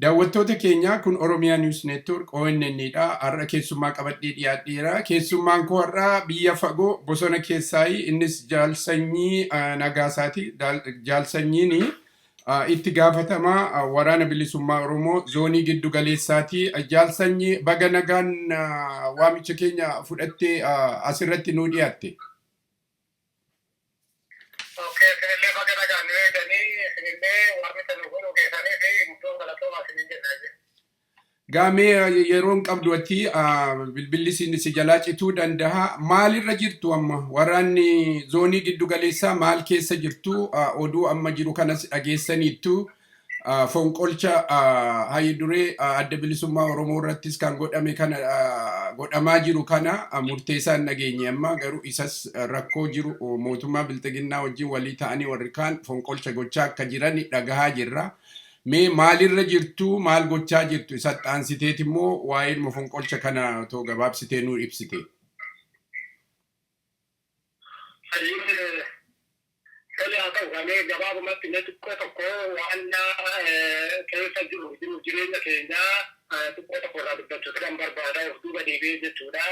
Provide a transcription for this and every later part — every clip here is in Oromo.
Daawwattoota keenya kun Oromiyaa News Network ONN-dha. Har'a keessummaa qabadhee dhiyaadheera. Keessummaan koo har'a biyya fagoo bosona keessaayi. Innis Jaalsanyii Nagaasaati. Jaalsanyiin itti gaafatamaa waraana bilisummaa Oromoo zoonii giddu galeessaati. Jaalsanyii baga nagaan waamicha keenya fudhattee asirratti nuu dhiyaatte. Gaamee yeroon qabdu ati bilbilli si jalaa cituu danda'a. Maalirra jirtu amma? Waraanni zoonii giddu galeessaa maal keessa jirtu? Oduu amma jiru kanas dhageessaniittu. Fonqolcha hayiduree adda bilisummaa Oromoo irrattis kan godhame kana godhamaa jiru kana murteessaan nageenye amma garuu isas rakkoo jiru mootummaa bilxiginnaa wajjin walii ta'anii warri kaan fonqolcha gochaa akka jiran dhagahaa jirra. Mee maalirra jirtu maal gochaa jirtu isatti aansiteet immoo waa'ee fonqolcha kana otoo gabaabsitee nuu ibsite. Gabaabumatti inni tokko waan keessa jiru jireenya keenyaa tokko irraa dubbachuutu kan barbaada of duuba deebi'ee jechuudha.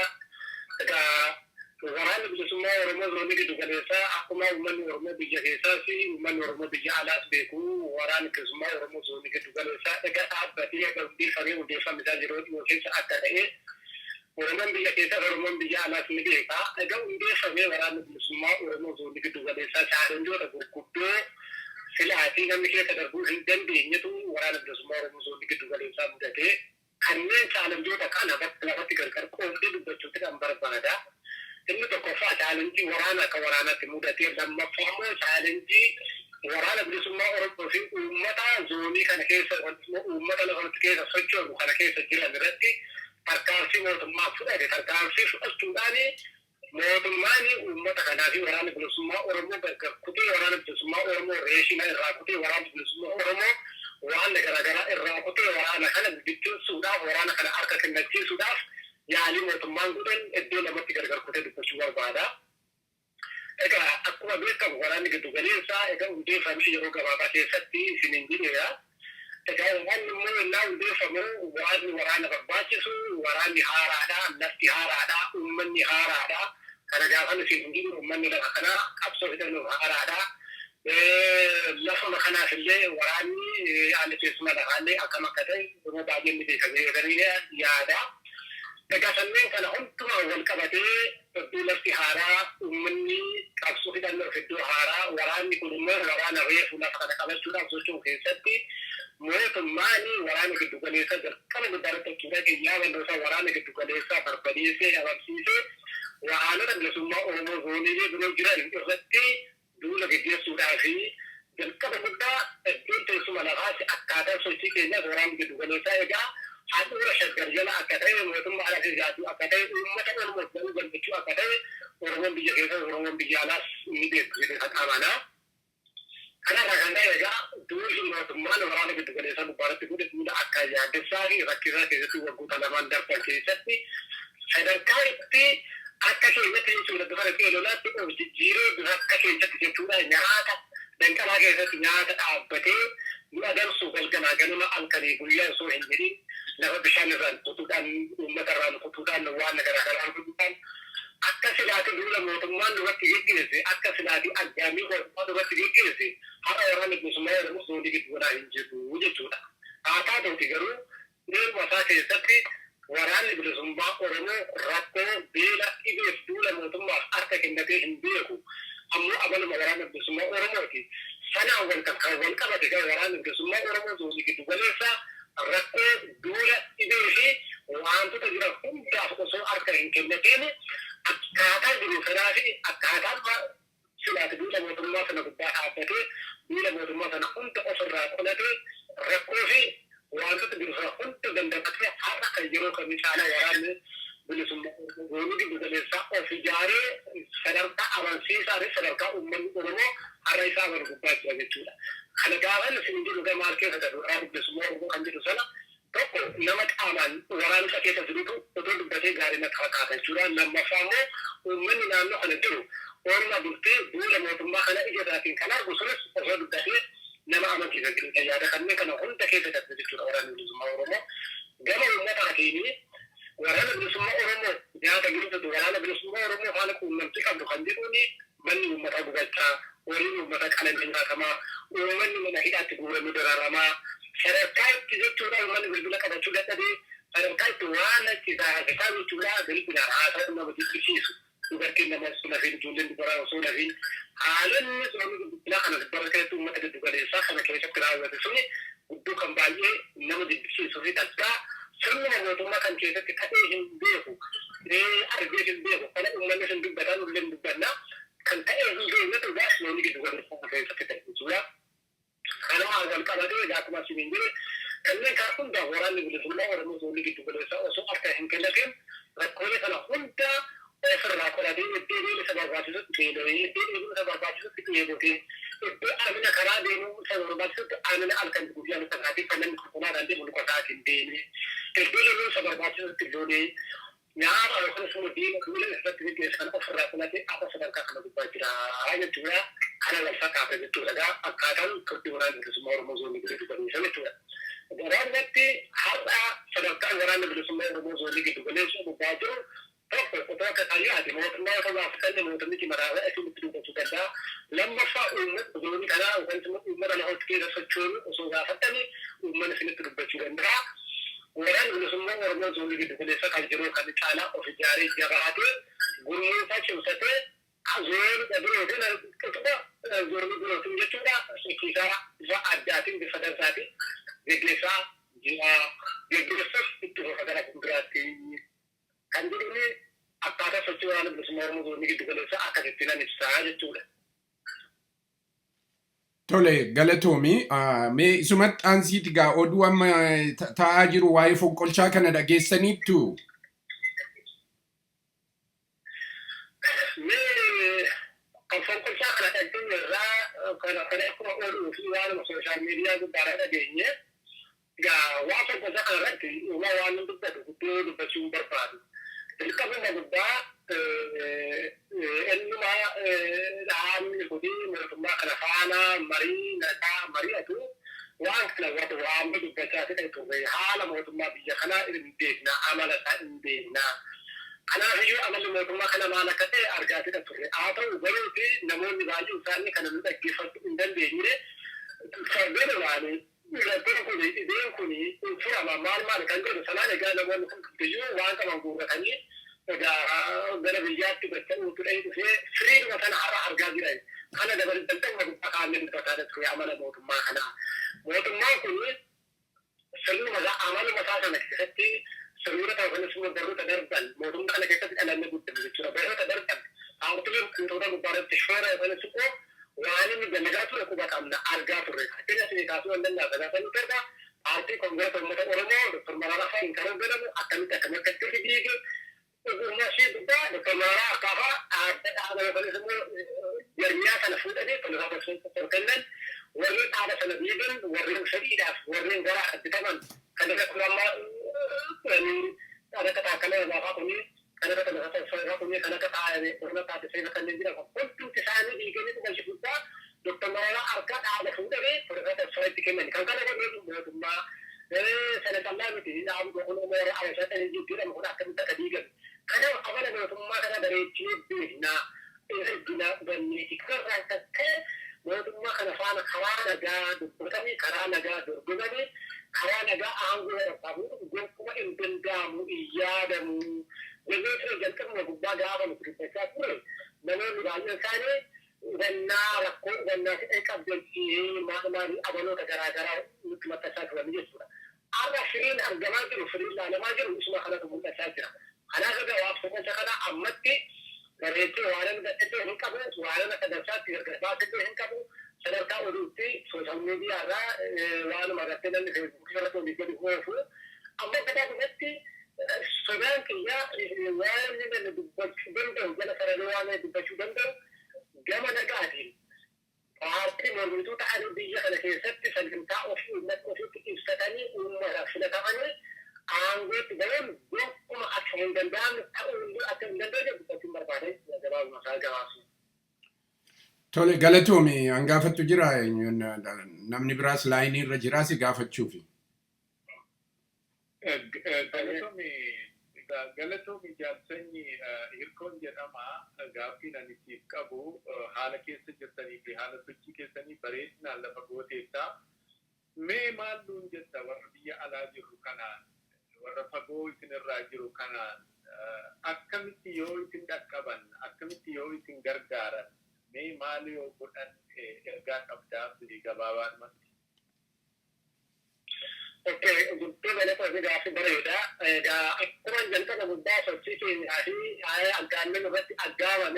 Waraanni bilisummaa Oromoo zoonii giddu galeessaa akkuma uummanni Oromoo biyya keessaa fi uummanni Oromoo biyya alaas beeku waraanni bilisummaa Oromoo zoonii giddu galeessaa egaa dhaabbatee egaa hundeeffamisaa jiru keessa akka ta'e Oromoon biyya keessaa Oromoon biyya alaas ni beeka. Egaa hundeeffamee waraanni bilisummaa Oromoo zoonii giddu galeessaa chaalenjoota gurguddoo filaatii namni keessa darbuu hin dandeenyetu waraana bilisummaa Oromoo zoonii giddu galeessaa mudatee kanneen chaalenjoota kana lafatti gargar qoodee dubbachuutti kan barbaada. Inni tokkoffaa chaalenjii waraana akka waraanaatti mudatee lammaffaa immoo chaalenjii waraana bilisummaa Oromoo fi uummata zoonii kana keessa uummata lafatti keessa socho'u kana keessa jiran irratti tarkaanfii mootummaa fudhate tarkaanfii fudhachuudhaan mootummaan uummata kanaa fi waraana bilisummaa Oromoo gargar kutee waraana bilisummaa Oromoo reeshina irraa kutee waraana bilisummaa Oromoo waan garaagaraa irraa kutee waraana kana bittinsuudhaaf waraana kana harka kennachiisuudhaaf yaalii mootummaan godhan iddoo lamatti gargar kutee dubbachuu barbaada. Egaa akkuma beekamu waraanni giddu galeessaa egaa hundeeffamee yeroo gabaabaa keessatti isiniin jedheera. Egaa waraanni immoo innaa hundeeffamu waraana barbaachisu waraanni haaraadha, lafti haaraadha, uummanni haaraadha. Kana gaafan isin jedhu uummanni lafa kana qabsoo fidannuuf haaraadha. Lafuma kanaaf illee waraanni haalli teessuma lafaallee akkam akka ta'e yeroo baay'ee ni beekamee yaada. Egaa kanneen kana hundumaa wal qabatee iddoo lafti haaraa uummanni qabsoo fidannoof iddoo haaraa waraanni kun immoo waraana reefu lafa kana qabachuudhaaf socho'u keessatti mootummaan waraana giddu galeessaa jalqaba guddaarratti jechuudha qiyyaa bal'oosaa waraana giddu galeessaa barbadeessee agarsiisee waraanota bilisummaa Oromoo zooniilee biroo jiran irratti duula gaggeessuudhaa fi jalqaba guddaa iddoo teessuma lafaatti akkaataa sochii keenyaas waraanni giddu galeessaa egaa haadura shaggar jala akka ta'e mootummaa alaa jaatu akka ta'e uummata Oromoo ta'uu galchuu akka ta'e Oromoon biyya keessa Oromoon biyya alaas ni beeku jedhee qaqqabanaa. Kanaaf kan ta'e egaa duulli mootummaan waraana giddu galeessaa gubbaarratti godhe duula akka yaaddessaa fi rakkisaa keessatti waggoota lamaan darban keessatti sadarkaa itti akka keenyatti jechuudha dubara keelolaatti of jijjiiree dura akka keenyatti jechuudha nyaata danqalaa keessatti nyaata dhaabbatee nu agarsu galgalaa ganama halkanii guyyaa osoo hin jedhin lafa bishaan irraan kutuudhaan uummata irraan kutuudhaan waan garaagaraan kutuudhaan akka silaati duula mootummaan duratti geggeesse akka silaati aggaamii mootummaa duratti geggeesse haadha waraana bilisummaa Oromoo zoonii giddu godhaa hin jiru jechuudha. Haa taatuuti garuu deemsa isaa keessatti waraanni bilisummaa Oromoo rakkoo beela dhibeef duula mootummaaf harka kennatee hin beeku. Ammoo abaluma waraana bilisummaa Oromooti. Sanaan wal qabate gara waraanni bilisummaa Oromoo zoonii giddu galeessaa rakkoo duula dhibee fi wantoota jiran hundaaf osoo harka hin kennateen akkaataa jiru sanaa fi akkaataa silaati duula mootummaa sana gubbaa dhaabbatee duula mootummaa sana hunda ofirraa qolatee rakkoo fi wantoota jiru sana hunda dandamatee har'a kan yeroo kamii caalaa waraanni bilisummaa zoonii giddu galeessaa of ijaaree sadarkaa amansiisaa fi sadarkaa uummanni Oromoo har'a isaa wal gubbaa jira jechuudha. Kana gaafan isin jedhu gamaa keessa darbu waraanni bilisummaa Oromoo kan jedhu sana tokko nama qaamaan waraanicha keessa jirutu otoo dubbatee gaarii natti fakkaata jechuudha. Lammaffaa immoo uummanni naannoo kana jiru oolmaa bultee duula mootummaa kana ija isaatiin kan argu sunis osoo dubbatee nama amansiisa jiru yaada kanneen kana hunda keessa darbe jechuudha waraanni bilisummaa Oromoo. Gama uummataatiin waraana bilisummaa Oromoo nyaata gurgurtu waraana bilisummaa Oromoo haala quunnamtii qabdu kan jedhuuni manni uummataa gubachaa waliin uummata qalamee nyaatamaa uummanni mana hidhaatti guuramu dararamaa sadarkaa itti jechuudha uummanni bilbila qabachuu dadhabee sadarkaa itti waan achi taasisaa jechuudha bilbilaan haasaa nama jibbisiisu dubartiin nama suna fi ijoolleen dubaraa osoo nafiin haalanni soomni bilbilaa kana bara keessatti uummata giddu galeessaa kana keessatti raawwate suni guddoo kan baay'ee nama jibbisiisuu fi dhaggaa sirna mootummaa kan keessatti ta'ee hin beeku argee hin beeku kana uummanni hin dubbataan ullee hin dubbannaa kan ta'ee hin beeknetu soomni giddu galeessaa keessatti ta'e jechuudha. Kanuma wal qabatee akkuma siin jedhe kanneen kan hunda waraanni bilisummaa Oromoo soomni giddu galeessaa osoo harka hin kennatiin rakkoolee kana hunda ofirraa qoratee iddoo isa barbaachisutti fayyadamee iddoo isa barbaachisutti fayyadamee iddoo amina karaa deemuu isa barbaachisutti amina halkan guyyaa nuti taatee kanneen konkolaataan deemu lukasaatiin deemee iddoo isa barbaachisutti loonee nyaata yookaan immoo diina kunuun irratti gaggeessan ofirraa qoratee akka sadarkaa kana gubbaa jira jechuudha. Kana lafa kaafee jechuudha akkaataan turtii waraanni bilisummaa Oromoo zoonii giddu galeessaa jechuudha. Waraanatti har'a sadarkaan waraanni bilisummaa Oromoo zoonii giddu galeessaa gubbaa jiru tokko kutaa kataayyaati mootummaa kana aftan mootummichi maraasa asitti dubbachuu danda'a. Lammaffaa uummata zoonii kanaa yookaan immoo uummata lafa keessa sochoonu osoo gaafatanii uummanni isinitti dubbachuu danda'a. Waraanni bilisummaa Oromoo zoonii giddu galeessaa kan jiru kan caalaa of ijaaree jabaatee gurmuusaa cimsatee zoonii birootiin qixxa zoonii birootiin jechuudha sikiisaa isa addaatiin bifa dansaatiin geggeessaa geggeessuuf itti fufa gara fuulduraatti kan jedhuni akkaataa sochii waraana bilisummaa Oromoo zoonii giddu galeessaa akkasitti nan ibsaa jechuudha. Tole galatoomii mee isumatti aansiiti gaa oduu amma ta'aa jiru waa'ee fonqolchaa kana dhageessaniittu. Kan fonqolchaa kana dhageenye irraa kana akkuma ooluu fi waanuma sooshaal miidiyaa guddaarra dhageenye gaa waa fonqolchaa kana irratti uumaa waan dubbatu guddoo dubbachuu barbaadu. Dirqamuma guddaa eenyuma dhaabni godii mootummaa kana faana marii nagaa mari'atu waan kana warra waan dubbachaa ta'e turre haala mootummaa biyya kanaa hin beekna amala isaa hin beekna. Kanaafiyyuu amalli mootummaa kana maal akka ta'e argaa turre haa ta'u garuuti namoonni baay'een isaanii kana nu dhaggeeffachuu hin dandeenye sarbeen ilaale ideen kuni furama maal kan jedhu sanaan egaa namoonni hundiyyuu waan qaban guurratanii gara biyyaatti baca'uu turee dhufee firiiduma sana har'a argaa jiran kana dabalatan guddaa kaa'amee dubbataa ture amala mootummaa kanaa. Mootummaan kun sirnuma amala mataa sana keessatti sirna ta'an sun baroota darban mootummaa kana keessatti dhalanne guddate jechuudha. Baroota darban haawwatoleen kuntoota gubbaarratti shoora yookaan suqoo waan inni dalagaa ture quba qabna argaa turre. Akkasumas ni kaasuu waan danda'an sagaatan turre paartii koongireesa uummata Oromoo Dr. Mararaa Fayin kan hoogganamu akkamitti diige uummasii guddaa Dr. Mararaa akkaataa dhaaba yookaan immoo jarmiyaa sana fuudhanii kan irraa kennan warreen dhaaba sana diigan warreen sadiidhaaf warreen gara additaman kan irra kulammaa kan akka taakkalee laafaa kunii kan akka tajaajila kunii kan akka taa'ee taasisee kanneen jiran hundumti isaanii dhiiganii dhugan guddaa Dr. Mararaa harka dhaaba fuudhamee fudhatee sirriitti kennan kan kana godhee mootummaa sana callaa miti dhaabu boqonnoo moora Ayeshaa ta'ee jijjiirama kun akkamitti akka diigan kana amala mootummaa kana bareechinee beeknaa ergina banneeti kanarraa takkee mootummaa kana faana karaa nagaa dubbatanii karaa nagaa dorgomanii karaa nagaa aangoo qabu gonkuma hin danda'amu hin yaadamu gosoota jalqabuma gubbaa gaafa nuti dubbachaa ture namoonni baay'een isaanii hubannaa rakkoo hubannaa ta'e qabdalchii maalii abaloota garaagaraa nutti maxxansaa turan jechuudha. Har'a firiin argamaa jiru firiin ilaalamaa jiru isuma kanatu mul'achaa jira. Kanaaf egaa waabsoota kana ammatti bareechee waan gadhate hin qabu waan akka dansaatti gargaarsee hin qabu sadarkaa oduutti sooshaal miidiyaa irraa waanuma argattee namni feesbuukii irratti olii gadi oofu amma gadaa kanatti sodaan kiyyaa waan inni dubbachuu danda'u jala sararee waan dubbachuu danda'u gama nagaatiin paartii mormituu ta'anii biyya kana keessatti sagantaa ofii uummata ofiitti ibsatanii uummataaf filatamanii aangootti galan gokkuma akka hin danda'amne ta'uu akka hin dandeenye dubbachuun barbaade gabaabuma isaa gabaasu. Tole galatoomii hangaafattu jira namni biraas laayinii irra jira si gaafachuufi. Galatoomii jaarsanyi hirkoon jedhama gaaffii ani siif qabu haala keessa jirtanii fi haala sochii keessanii bareedinaan lafa gooteetta. Mee maal nuun jetta warra biyya alaa jiru kanaan warra fagoo isinirraa jiru kanaan akkamitti yoo isin dhaqqaban akkamitti yoo isin gargaaran mee maal yoo godhan ergaa qabdaaf gabaabaan mati. Oke, untuk banyak perbedaan berbeda. Aku menjadi mudah soci hari agama berarti agama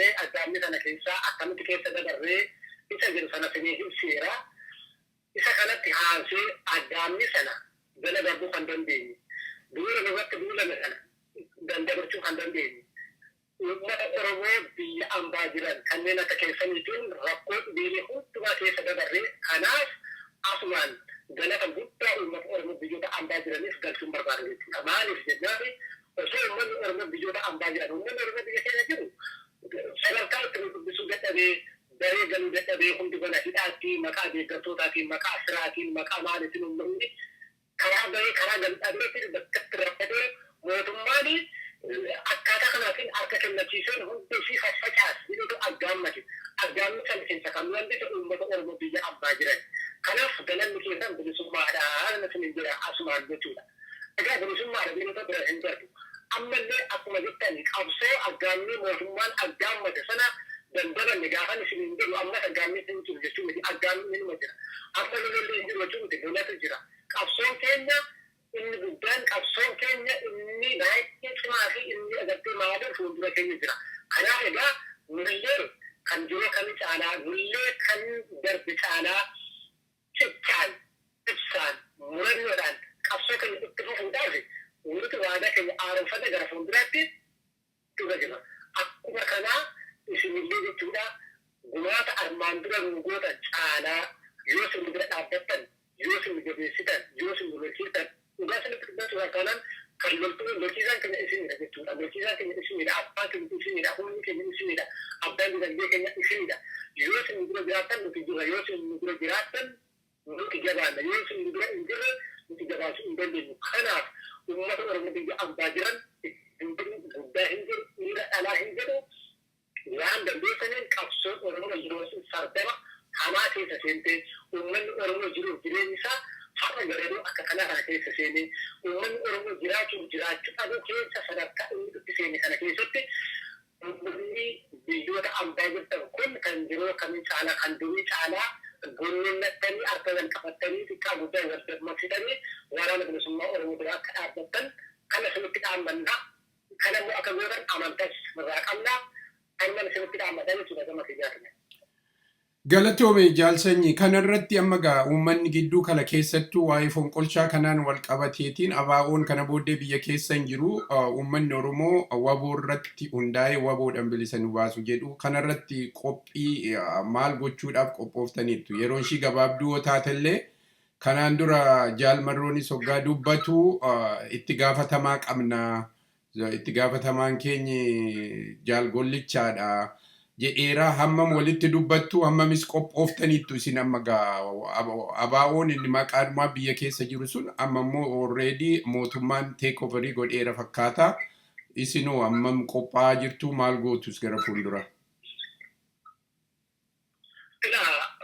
sana kisah akan kita dari bisa jadi sana sini sira bisa kana tihansi agama sana bela babu kandan dini dulu berarti dulu sana dan dia bercukan dan dini umat orang di ambajiran kanena kekisan itu rakut diri untuk kita dari kanas asman galata gutta umat orang bijoda ambajiran ini segala sumber baru itu kamali jadi saya umat orang bijoda ambajiran umat orang bijoda itu saya kalau terus dari galuda dari untuk hidati maka ada gatotati maka asrati maka amali itu umumnya kalau galuda itu dekat terhadap mutumani akkata kanatin arkakan nacisan untuk si fasfakas itu agama kan kinsa kamuan itu umat orang bijoda ambajiran karena dalam mikiran bersumma ada nasi menjadi asman betul. Agar bersumma ada itu berhentak. Amalnya aku majibkan abse agami muhimman agama di sana dan dalam negara ni sini itu amal agami itu justru menjadi agami ini macam. Amal ini itu macam itu dalam sejarah. Abse Kenya ini bukan abse Kenya ini naik itu masih ini agak terlalu fundura Kenya sejarah. Karena ada mulai kan juga kami cara mulai kan berbicara Cekan, Ipsan, Murad, Kapsokan itu fundasi. Urut wada kaya arafan negara fundasi itu saja. Aku berkata di sini itu sudah gumata armandura gumata cana, Yusuf muda abatan, Yusuf muda besitan, Yusuf muda besitan. Udah sudah sudah kanan kalau tu lukisan kena isi ni itu, lukisan kena isi ni, apa kena isi ni, aku ni kena isi ni, apa yang dia kena isi ni. Yusuf muda beratan, Yusuf muda beratan. Mungkin jalan, yang sendiri injil, mungkin jalan sendiri. Karena umat orang yang ambajiran, injil sudah injil, tidak ala injil. Yang dan biasanya kapsul orang yang jurus sarjana, hama sih sesente. Umat orang yang jurus jenisnya, hama jurus akan kena rakyat sesene. Umat orang yang jurus, ada kisah sadaka itu sesene. Karena kisah itu ini dijual ambajiran pun kan jurus kami cala, kan demi cala. Gununatani arkadan kapatani tika muda wasdat maksidani warana bin semua orang muda kadatan kana semut kita amanna kana mu akaguran amantas merakamna kana semut kita amanna sudah sama kerjanya. Galatoome jaalsanyi kanarratti amma gaa uummanni gidduu kana keessattuu waa'ee fonqolchaa kanaan wal qabateetiin abaa'oon kana booddee biyya keessa hin jiru uummanni Oromoo waboo irratti hundaa'ee waboodhaan bilisa nu baasu jedhu kanarratti qophii maal gochuudhaaf qophooftaniittu yeroon ishii gabaabduu yoo taatellee kanaan dura jaalmarroonis hoggaa dubbatu itti gaafatamaa qabna itti gaafatamaan keenya jaalgollichaadha. Jedheeraa hammam walitti dubbattu hammamis qophooftaniittu isin amma abaa'oon inni maqaadhumaa biyya keessa jiru sun amma immoo already mootummaan take overii godheera fakkaata isinoo hammam qophaa'aa jirtu maal gootus gara fuuldura.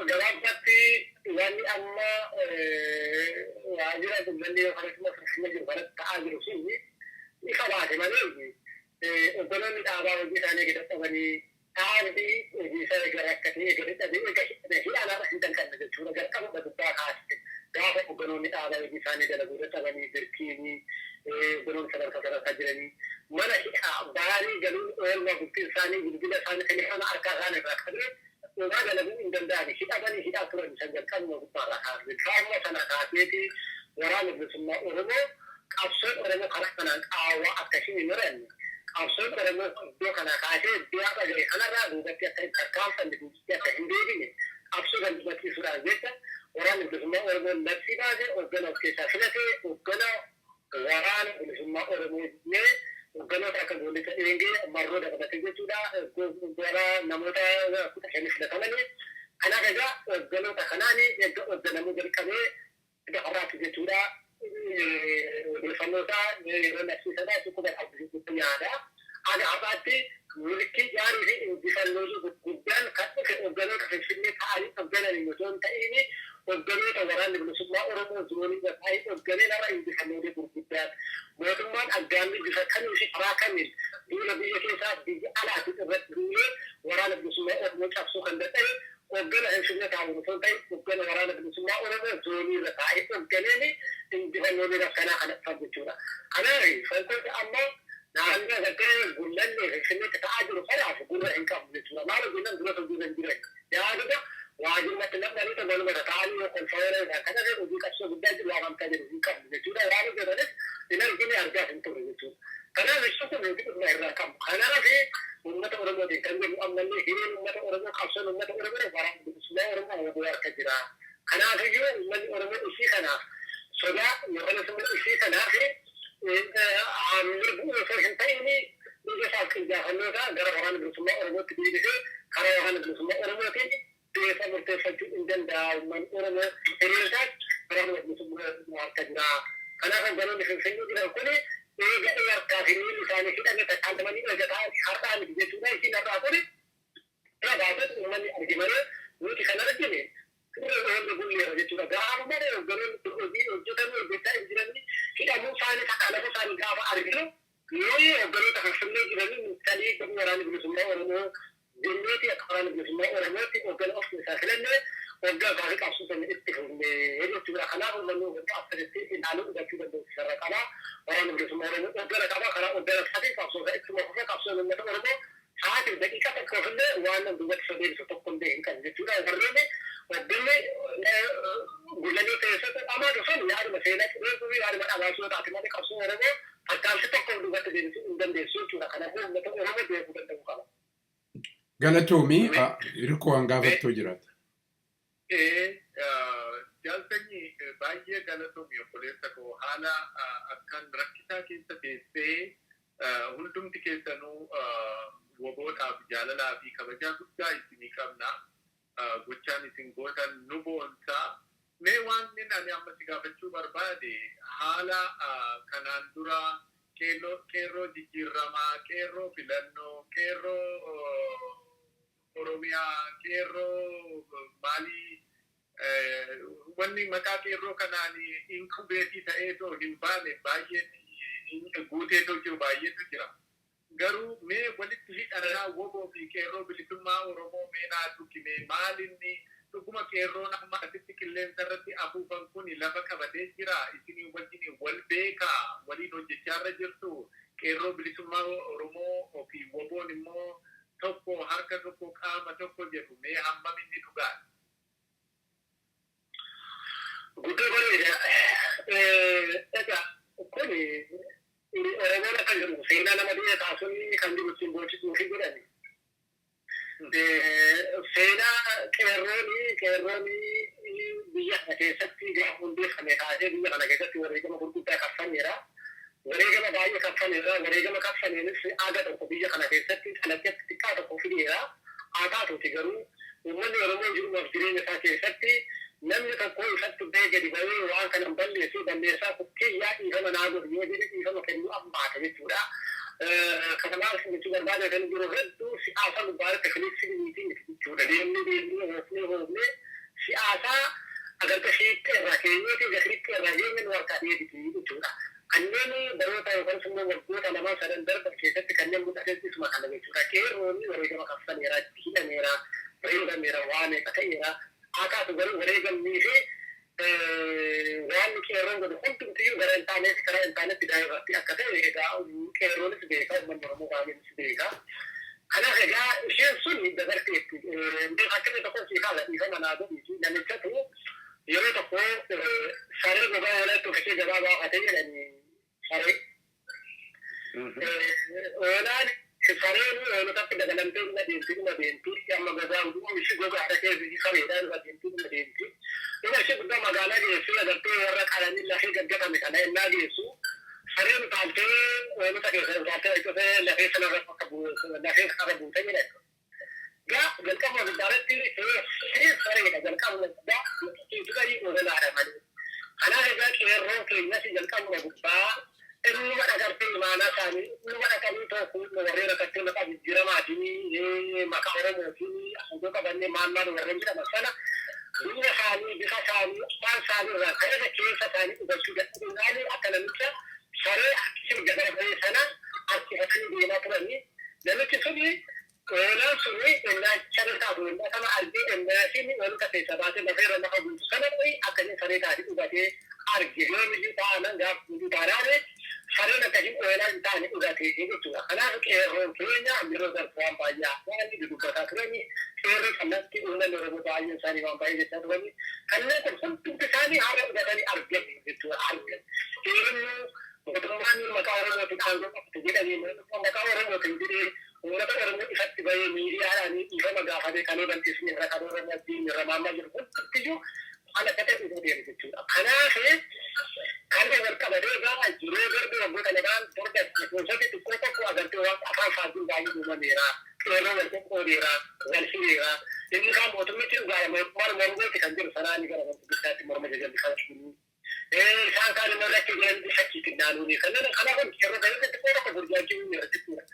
Gabaabatti wanni amma waajjira dubbanni yookaan immoo jiru kanatti ta'aa jiru sun ifa baate malee obboloonni dhaabaa hojii isaanii gadi qabanii Tapi bisa gerakan ini kita jadi hidana hindan kan jechuudha garqabu guddaa kaasti gaafa obboloonni dhaabaa hojii isaanii dalaguudha qabanii dirqiini obboloonni sadarkaa jiranii mana hidhaa baarii galuun oolmaa bultiin isaanii bilbila isaanii kan ifana harkaa isaanii irraa qabee dhugaa dalaguu hin danda'ani hidhamanii hidhaa turan isan jalqabuma gubbaarraa kaasee kaawwa sana kaaseeti waraana bilisummaa Oromoo qabsoon Oromoo karaa kanaan qaawwaa akkasii hin muranne. Absurd adalah dua kana kaje dia ada jadi kana ragu tapi terkait dengan dia sendiri absurd dan mati sudah aja orang itu semua orang nafsi aja orang kisah selesai orang orang itu semua orang ini orang akan boleh ini marro dapat kerja sudah orang namanya kita ini sudah tahu ni أنا جا أبدلوا تخناني أبدلوا مدر كذا دعوات جتورا بالفنوتا نفسي سنة تكون الحب في الدنيا هذا عبادتي ولكن يعني بفنوجو قدام كتبك أبدلوا في الفيلم تعالي أبدلوا المتون تأيني أبدلوا توران بالسماء أرمو زوني بتاعي أبدلوا لا رأي بفنوجو قدام وثمان أقدامي بفكرني في راكمل دون بيجي ساعة بيجي على تتبت دولة وران بالسماء أرمو كابسو كندتي وقنا إنسان تعاون فنتي وقنا ورانا بالسماء ورنا زوني رتاعي وقناني إن بفنوني ركنا على فبتورا أنا ري فنتي أما نعم ذكر قلنا إنسان تعاجر خلاص قلنا إنك بتورا ما قلنا قلنا ديرك يا هذا واجب ما تلقى لي تقول ما تعالي وقل فورا كذا غير ودي كسر بدأت وعم كذا إنك بتورا ورانا كذا إن الجميع أرجع إنتوا بتورا أنا مش شو كنا نقول ما يركب أنا في أمة أورمو دي كان يقول أمنا لي هي أمة أورمو خاصة أمة أورمو فرام بسمة أورمو وبوار كجرا أنا في يوم من أورمو إشي كنا سودا يقول سمو إشي كنا في عامل بقول فرحين تاني بيجي ساكن جا هنو كا غير فرام بسمة أورمو تبيجي كارا فرام بسمة أورمو تيجي تيسا مرتفع إندن دا من أورمو تريسات فرام بسمة بوار كجرا أنا كان جنون في سنو كنا كوني إيه كافيين لسانه كده نتكلم عنه إذا كان حتى عن بيجتونا يصير نرافوري لا بعد من الأرجمانة نوتي خلنا نجيبه كل نقول له بيجتونا قام ما له قالوا تقولي وجدنا البيتا إنجلني كده مو فاني كعلى مو فاني قام أرجله ليه قالوا تخشمني إنجلني مستني كم يراني بنسمع ورنو دنيتي أكراني بنسمع ورنوتي وقال أصل ساكننا وقال ذلك أصلا إتفهم هذا تبغى خلاص ومنو بتأثر السيء نالو إذا كده بسرعة كلا وأنا بقول ورنو وقال كذا كلا وقال حديث أصلا إتفهم أصلا من مثل ورنو ساعات الدقيقة تكفل وأنا بقول سبيل ستقوم به إن كان جتورا ورنو وقال قل لي تيسر أما رسول يعني مثلا رسول يعني من أواسط أعتمادك أصلا ورنو فكان ستقوم بقى تدين إن دنيسو تورا كنا هو مثل ورنو بيقول ده وكلا Galatoomii hirkoo hangaafattuu jiraata. Jaltani baay'ee galatoomii obboleessa koo haala akkan rakkisaa keessa teessee hundumti keessanuu woboodhaaf jaalalaa fi kabajaa guddaa isinii qabna. Gochaan isin gootan nu boonsaa. Mee waan ani amma si gaafachuu barbaade haala kanaan dura qeerroo jijjiiramaa, qeerroo filannoo, qeerroo Oromiyaa, qeerroo maalii wanni maqaa qeerroo kanaan inkubeetii ta'eetoo hin baane baay'een guuteetoo jiru baay'eetu jira. Garuu mee walitti hidhanaa woboo fi qeerroo bilisummaa Oromoo mee naa dukkime maalinni dhuguma qeerroon amma asitti qilleensa irratti afuufan kun lafa qabatee jira isinii wajjin wal beekaa waliin hojjechaarra jirtu qeerroo bilisummaa Oromoo fi woboon immoo tokko harka tokko qaama tokko jedhu mee hammam inni dhugaa. Guddaa bareeda. Egaa kuni Oromoon akka jiru seenaa nama biyya taasisanii kan jiru ittiin boonsisuu fi godhani. Seenaa qeerrooni biyya kana keessatti gaafa hundeeffame kaasee biyya kana keessatti wareegama gurguddaa kaffaneera. Wareegama baay'ee kaffaneera. Wareegama kaffaniinis aadaa tokko biyya kana keessatti kalaqee xiqqaa tokko fideera. Haa taatuuti garuu uummanni Oromoo jiruuf jireenya isaa keessatti namni tokko ifatti bahee gadi bahee waan kana balleessuu dandeessaa kukkeeyyaa dhiifama naa godhu yoo jedhe dhiifama kennuu ammaata jechuudha. Kanaaf jechuu barbaada kan jiru hedduu siyaasa gubbaarra teekniksiiniitiin jechuudha. Deemnee hoofnee siyaasa agarta shiiqqee irraa keenyaatii gashiriqqee irraa jeenyeen warqaa dheediti jechuudha. Kanneen baroota yookaan immoo waggoota lama sadan darban keessatti kanneen mul'ateettisuma kana jechuudha. Qeerroonni wareegama kaffaneera, hidhameera, reebameera, waan meeqa ta'eera. Haa taatu garuu wareegamnii fi waan qeerroon godhu hundumtiyyuu gara hin taaneef karaa hin taanetti daa'imatti akka ta'e egaa qeerroonis beekaa, uummanni Oromoo baay'eenis beekaa. Kanaaf egaa isheen sun dabarteetti akkasii tokko si kaala dhiifama naa godhiiti namichatu yeroo tokko saree gabaa irratti uffisee gabaa baafatee jedhanii saree. Oolaan sareen oolotatti dagalantee dhuma deemti amma gabaa hunduma ishee gogaadha keessi sareedhaan dhuma deemti. Dhuma ishee guddaa magaalaa geessu agartee warra qalanii lafee gaggatame kana ennaa geessu. Sareen utaaltee oolota keessa utaaltee lafee sanarra lafee kana buutee jedha. Jalqaba guddaarratti saree jalqabna guddaa tuqanii oolanaadha malee. Kanaaf egaa qeerroon keenya si jalqabna gubbaa inni agartee imaanaa isaanii inni dhaqanii tokko warreen akkatti maqaa jijjiiramaatiin maqaa oromootiin asantoo qabannee maannaan warreen jedhaman sana biyya isaanii bifa isaanii afaan isaanii irraa kadhata keessa isaanii dhugachuu dadhabuudhaan akka namicha saree akkasii gadabee sana harkifatanii deemaa turanii namichi suni oolaan suni innaa saree taatu innaa kana argee innaasiin wanta keessa baasee lafeerra lafa guutu sana akkanii saree taati dhugatee arge yoo miyyuu ta'anan gaaf miyyuu taanaane sareen akkasiin oolaan hin taane dhugatee jechuudha. Kanaaf qeerroon keenya yeroo darbu waan baay'ee waan dudubbataa turanii qeerroo kanatti uummanni Oromoo baay'een isaanii waan baay'ee jechaa turanii kanneen kun hundumti isaanii haala dhugatanii argan jechuudha argan. Qeerroo mootummaan maqaa Oromootiin aangoo qabate jedhamee maqaa Oromootiin jedhee uummata Oromoo ifatti bahee miidiyaadhaan ifama gaafatee kan banteessine irra kan Oromootti irra maammaa jiru hundiyyuu haala katee dhufuu deemu jechuudha. Kanaaf kan wal qabatee gaafa jiruu garbi waggoota lamaan torba gosoota xiqqoo tokko agartee waan afaan faatiin baay'ee uumameera. Qeerroo wal qoqqoodeera, wal fireera. Inni kaan mootummichi dhugaadha mormooti kan jiru sanaanii gara wanti morma jajalli kan jiru. Isaan kaan immoo lakkee jiran fakkiitiin naannooni. Kanaaf qeerroo ta'ee xiqqoo tokko burjaajii uumeera jechuudha.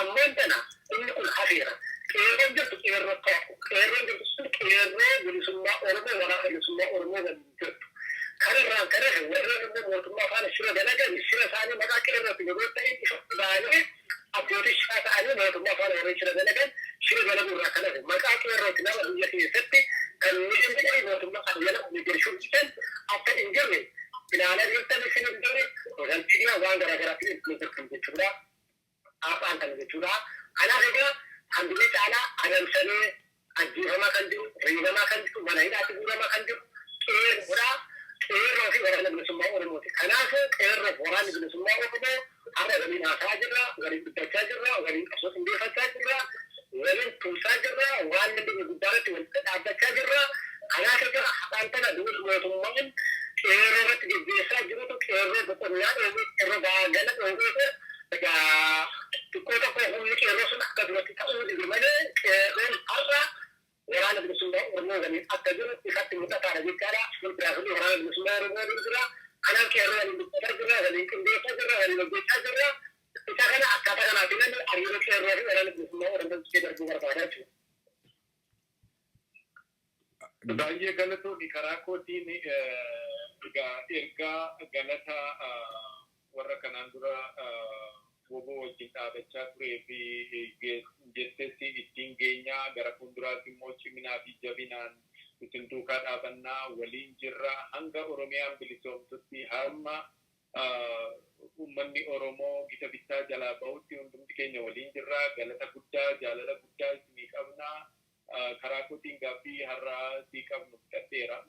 Ammoon tana inni kun hafeera. Qeerroon jirtu qeerroo tokko. Qeerroon jirtu sun qeerroo bilisummaa Oromoo waraana bilisummaa Oromoo waliin jirtu. Kanarraan kanas warreen immoo mootummaa faana shira dalagan shira isaanii maqaa qeerrootti yeroo ta'e ifa baay'ee abbootii shiraa ta'anii mootummaa faana warreen shira dalagan shira dalaguurraa kanas maqaa qeerrootti nama biyya keessatti kan miidhamni mootummaa kana jala miidhagsuu dhiisan akka hin jirre ilaalaa jirtan isin hin jirre hojaltiidhaan waan garaagaraatti hin jirtu jechuudha. Afaan kana jechuudha. Kanaaf egaa handuulee caalaa adamsamee ajjeefamaa kan jiru, reebamaa kan jiru, mana hidhaatti guuramaa kan jiru qeerroodhaa. Qeerroo fi waraana bilisummaa Oromooti. Kanaaf qeerroo waraanni bilisummaa Oromoo har'a waliin haasaa jirra, waliin dubbachaa jirra, waliin qabsoo qindeeffachaa jirra, waliin tumsaa jirra, waan biyya guddaarratti walitti dhaabbachaa jirra. Kanaaf egaa haqaan tana duus mootummaan qeerroo irratti gaggeessaa jirutu qeerroo boqonnaa dhoowwee qeerroo gaagala dhoowwee egaa xiqqoo tokko humni qeerroo sun akka duratti ta'uu didu malee qeerroon har'a waraana bilisummaa Oromoo waliin akka jiru ifatti mul'ataadha jechaadha. Fulbiraafillee waraana bilisummaa Oromoo jira. Kanaaf qeerroo waliin dubbataa jirra, waliin qindeessaa jirra, waliin hojjechaa jirra. Isa kana akkaataa kanaatiin hariiroo qeerroo fi waraana bilisummaa Oromoo itti darbuu barbaada jechuudha. Baay'ee galatoonni karaa kootiin ergaa galata warra kanaan dura woboo wajjin dhaabachaa turee fi jettetti ittiin geenyaa gara fuulduraatti immoo ciminaa fi jabinaan isin duukaa dhaabannaa waliin jirra hanga Oromiyaan bilisoomtutti hamma uummanni Oromoo gita bittaa jalaa bahutti hundumti keenya waliin jirra galata guddaa jaalala guddaa isinii qabnaa karaa kootiin gaaffii har'aa sii qabnu fudhadheera.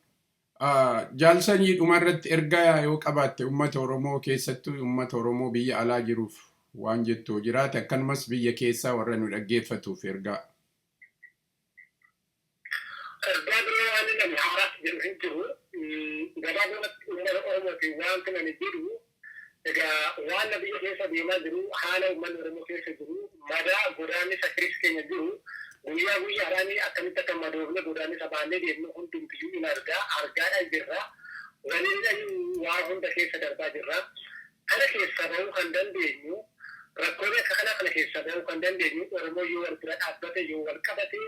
Jaalsanyii dhumarratti ergaa yoo qabaatte uummata Oromoo keessattuu uummata Oromoo biyya alaa jiruuf waan jettu jiraate akkanumas biyya keessaa warra nu dhaggeeffatuuf ergaa. Ergaa biroo waan inni haaraas jiru hin jiru. Gabaabumatti uummata Oromootiin waan kana ni jiru. Egaa waan biyya keessa deemaa jiru haala uummanni Oromoo keessa jiru madaa godaannisa keessa keenya jiru. Guyyaa guyyaadhaan akkamitti akka madoofne godaannisa baannee deemnu hundumtiyyuu hin argaadhaa jirra. Waliin waa hunda keessa darbaa jirra. Kana keessa bahuu kan dandeenyu rakkoolee akka kana keessa bahuu kan dandeenyu Oromoo yoo wal bira dhaabbate yoo wal qabate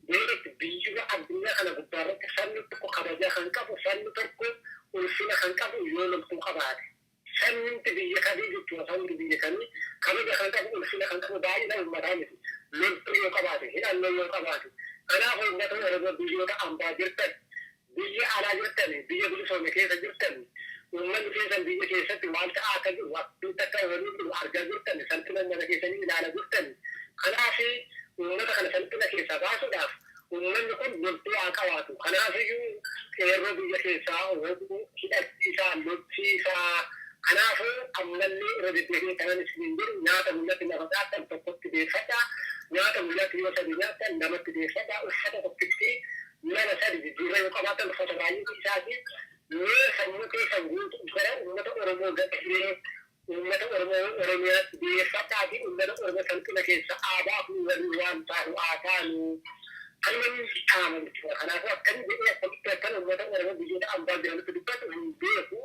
beekti biyya addunyaa kana gubbaarratti sabni tokko kabajaa kan qabu sabni tokko ulfina kan qabu yoo loltuu qabaate. Sabni biyya kamii jechuudha sabni biyya kamii kabaja kan qabu ulfina kan qabu baay'ina uummataa miti. Loltuu yoo qabaate hidhannoo yoo qabaate kanaaf uummata Oromoo biyyoota ambaa jirtan biyya alaa jirtan biyya bilisoome keessa jirtan uummanni keessan biyya keessatti waan ta'aa akka jiru wanti akka waliin jiru argaa jirtan salphina uummata keessanii ilaalaa jirtan kanaaf uummata kana salphina keessaa baasuudhaaf uummanni kun loltuu haa qabaatu kanaafiyyuu qeerroo biyya keessaa hidhachiisaa lolchiisaa kanaafuu ammallee irra deddeebiin kanan isiniin jiru nyaata mul'atti lafa dhaabtan tokkotti beeffadhaa nyaata mul'atti yoo sadii nyaattan namatti beeffadhaa uffata tokkitti mana sadi jijjiirra yoo qabaatan uffata baay'ee isaati mee sammuu keessan guutu gara uummata Oromoo gadhiiree uummata Oromoo Oromiyaatti beeffadhaa fi uummata Oromoo salphina keessa aadaa fi walii waan taanu haa taanu kan namni dhaama jechuudha kanaafuu akkami أمبارح جل تدبت وبيكو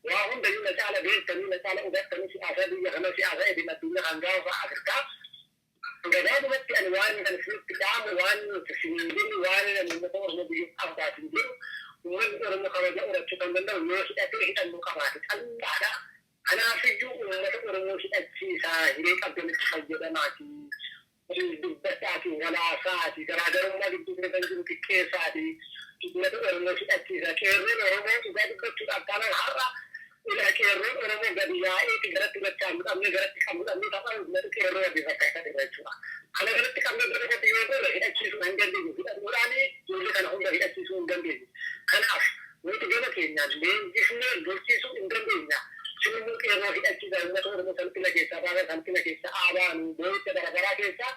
وهم دليل تعالى بيت تميل تعالى أبد تمشي أسد يخلص أسد من الدنيا خنجا وأفريقيا جداد بس ألوان من الفلوس كتام وان تسمين وان من المطور مبيت أمبارح تنجيل ومن أرمى خرجا ورتشة من الناس أتريه المقامات الله أنا في جو من أرمى شيء ساهرين قبل الحجة ناتي بالبساتي ولا ساتي كرادر ما بيجي بنجو كيساتي من أرمى شيء كيرن أرمى إذا بكتب أبطال الحارة إلى كيرن أرمى قبيائي تقدر تبتكر أمي قدرت تكمل أمي طبعا من كيرن بيفكر تبتكر أنا قدرت تكمل قدرت تقول هنا شيء من جنبي في الأولاني يقول كان هم هنا شيء من جنبي أنا ويتجمع كينيا لين جسمي دوستي سو من جنبي شنو ممكن يروح يأكل إذا مثلا مثلا كلا كيسة بعد هم كلا كيسة آبان بيت تبع برا كيسة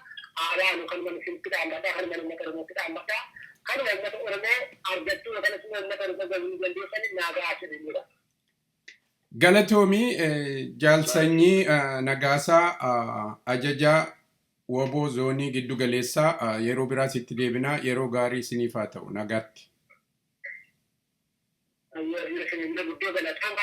آبان وكان من في كده عم بتاع من مثلا كده عم بتاع كانوا مثلا أرمى أرجعتوا مثلا سمو مثلا مثلا من جنبي فني ناقة عشان يميرا Galatoomii jaalsanyii nagaasaa ajaja woboo zoonii giddu galeessaa yeroo biraas itti deebinaa yeroo gaarii isiniif haa ta'u nagaatti. أيه يمكن إنه بدو بلا تام